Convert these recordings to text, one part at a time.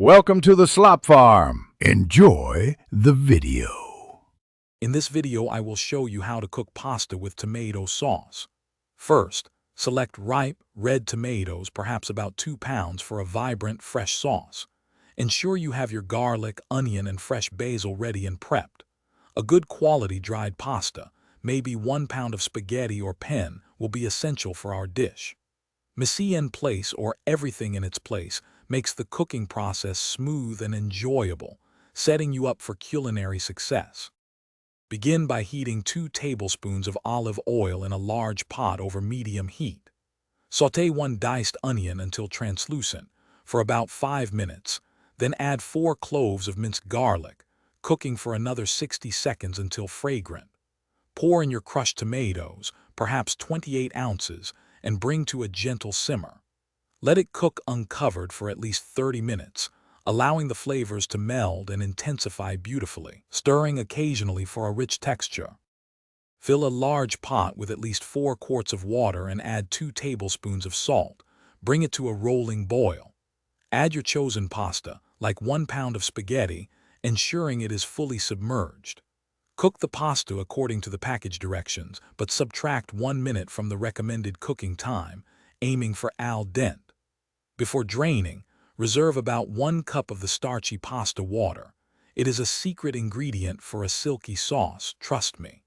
Welcome to the Slop Farm. Enjoy the video. In this video, I will show you how to cook pasta with tomato sauce. First, select ripe, red tomatoes, perhaps about 2 pounds, for a vibrant, fresh sauce. Ensure you have your garlic, onion, and fresh basil ready and prepped. A good quality dried pasta, maybe 1 pound of spaghetti or penne, will be essential for our dish. Mise en place, or everything in its place, makes the cooking process smooth and enjoyable, setting you up for culinary success. Begin by heating 2 tablespoons of olive oil in a large pot over medium heat. Sauté 1 diced onion until translucent for about 5 minutes, then add 4 cloves of minced garlic, cooking for another 60 seconds until fragrant. Pour in your crushed tomatoes, perhaps 28 ounces, and bring to a gentle simmer. Let it cook uncovered for at least 30 minutes, allowing the flavors to meld and intensify beautifully, stirring occasionally for a rich texture. Fill a large pot with at least 4 quarts of water and add 2 tablespoons of salt. Bring it to a rolling boil. Add your chosen pasta, like 1 pound of spaghetti, ensuring it is fully submerged. Cook the pasta according to the package directions, but subtract 1 minute from the recommended cooking time, aiming for al dente. Before draining, reserve about 1 cup of the starchy pasta water. It is a secret ingredient for a silky sauce, trust me.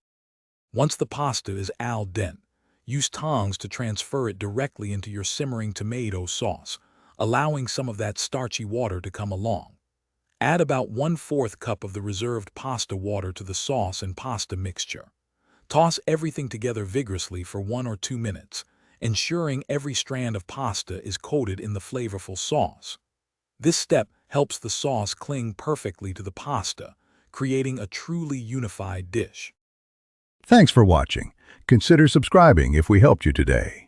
Once the pasta is al dente, use tongs to transfer it directly into your simmering tomato sauce, allowing some of that starchy water to come along. Add about 1/4 cup of the reserved pasta water to the sauce and pasta mixture. Toss everything together vigorously for 1 or 2 minutes, ensuring every strand of pasta is coated in the flavorful sauce. This step helps the sauce cling perfectly to the pasta, creating a truly unified dish. Thanks for watching. Consider subscribing if we helped you today.